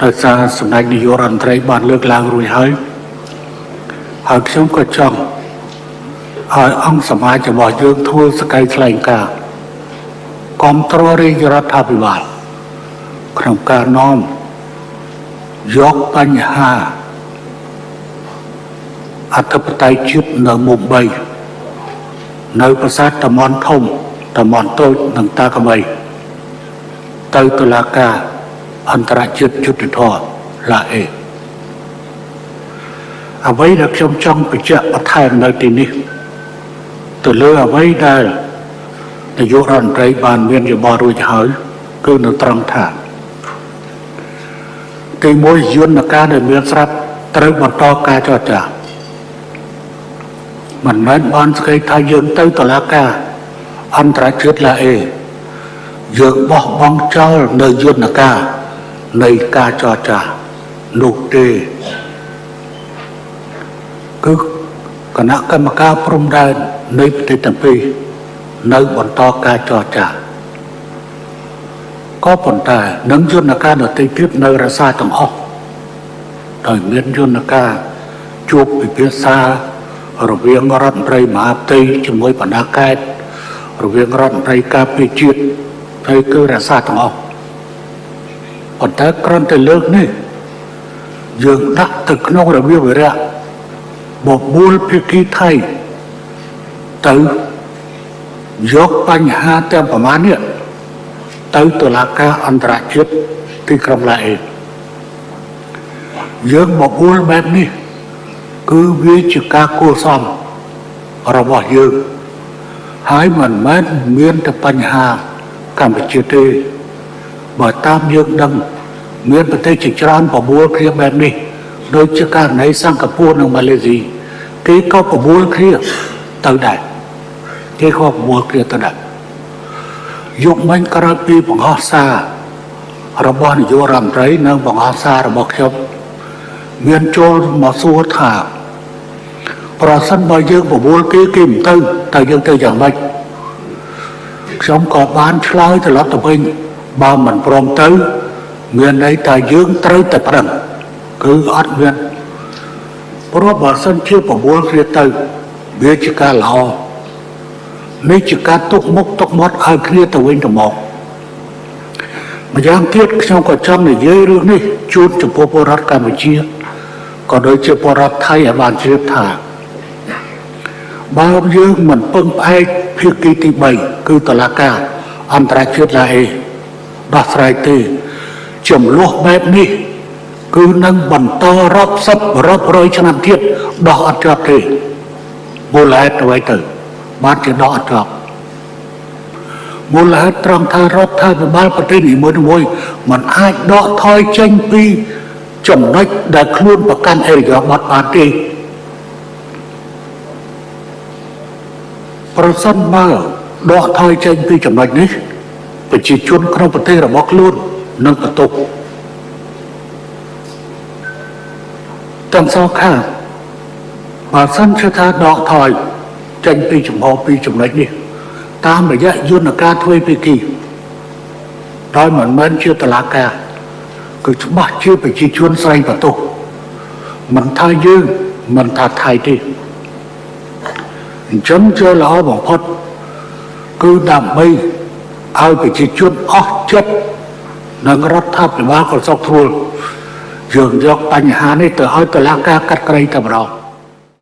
ដោយសារសម្ដេចនាយករដ្ឋមន្ត្រីបានលើកឡើងរួចហើយខ្ញុំក៏ចង់ឲ្យអង្គសមាជរបស់យើងធ្វើសកម្មថ្លែងការណ៍គាំទ្ររាជរដ្ឋាភិបាលក្នុងការនាំយកបញ្ហាអធិបតេយ្យជាតិនៅមុំបីនៅប្រាសាទតាម៉ុនធំតាម៉ុនតូចនិងតាកបីទៅតុលាការអន្តរជាតិយុត្តិធម៌ឡាអេអ្វីដែលខ្ញុំចង់បញ្ជាក់បន្ថែមនៅទីនេះទៅលើអ្វីដែលនាយករដ្ឋមន្ត្រីបានមានយោបល់រួចហើយគឺនៅត្រង់ថាទីមួយយន្តការដែលមានស្រាប់ត្រូវបន្តការចរចាមិនមែនបានស្គាល់ថាយើងទៅតុលាការអន្តរជាតិឡាអេយើងបោះបង់ចោលនៅយន្តការនៃការចរចានោះទេគឺគណៈកម្មការព្រំដែននៃប្រទេសទាំងពីរនៅបន្តការចរចាក៏ប៉ុន្តែនឹងយន្តការដទៃទៀតនៅរក្សាទាំងអស់ដោយមានយន្តការជួបពិភាក្សារវាងរដ្ឋមន្ត្រីមហាផ្ទៃជាមួយបណ្ដាខេត្តរវាងរដ្ឋមន្ត្រីការពារជាតិហើយគឺរក្សាទាំងអស់ប៉ុន្តែគ្រាន់តែលើកនេះយើងដាក់ទៅក្នុងរបៀបវិរៈបបួលភាគីថៃទៅយកបញ្ហាទាំងប្រមាណនេះទៅតុលាការអន្តរជាតិទីក្រុងឡាអេយើងបបួលបែបនេះគឺវាជាការគួរសមរបស់យើងហើយមិនមែនមានតែបញ្ហាកម្ពុជាទេបើតាមយើងដឹងមានប្រទេសជាច្រើនបបួលគ្នាបែបនេះដូចជាករណីសិង្ហបុរីនិងម៉ាឡេស៊ីគេក៏បបួលគ្នាទៅដែរគេក៏បបួលគ្នាទៅដែរយកមិញក្រោយពីបង្ហោះសាររបស់នាយករដ្ឋមន្ត្រីនិងបង្ហោះសាររបស់ខ្ញុំមានចូលមកសួរថាប្រសិនបើយើងបបួលគេមិនទៅតើយើងទៅយ៉ាងម៉េចខ្ញុំក៏បានឆ្លើយត្រឡប់ទៅវិញបើមិនព្រមទៅមានន័យថាយើងត្រូវតែប្រឹងគឺអត់មានព្រោះបើសិនជាបបួលគ្នាទៅវាជាការល្អនេះជាការទុកមុខទុកមាត់ឲ្យគ្នាទៅវិញទៅមកម្យ៉ាងទៀតខ្ញុំក៏ចង់និយាយរឿងនេះជូនចំពោះពលរដ្ឋកម្ពុជាក៏ដូចជាពលរដ្ឋថៃឲ្យបានជ្រាបថាបើយើងមិនពឹងផ្អែកភាគីទី3គឺតុលាការអន្តរជាតិឡាអេដោះស្រាយទេចំនួនបែបនេះគឺនឹងបន្តរាប់សិបរាប់រយឆ្នាំទៀតដោះអត់ចប់ទេមូលហេតុអ្វីទៅបានជាដោះអត់ចប់មូលហេតុត្រង់ថារដ្ឋាភិបាលប្រទេសនីមួយៗមិនអាចដកថយចេញពីចំណុចដែលខ្លួនប្រកាន់អេរិយាប័ត្របានទេប្រសិនបើដកថយចេញពីចំណុចនេះប្រជាជនក្នុងប្រទេសរបស់ខ្លួននឹងបន្ទុកទាំងសងខាងបើសិនជាថាដកថយចេញពីចំណុចនេះតាមរយៈយន្តការទ្វេភាគីដោយមិនមែនជាតុលាការគឺច្បាស់ជាប្រជាជនស្រីបន្ទុកមិនថាយើងមិនថាថៃទេអញ្ចឹងជាល្អបំផុតគឺដើម្បីឲ្យប្រជាជនអស់ចិត្តនិងរដ្ឋាភិបាលក៏សុខស្រួលយើងយកបញ្ហានេះទៅឲ្យតុលាការកាត់ក្រីតែម្ដង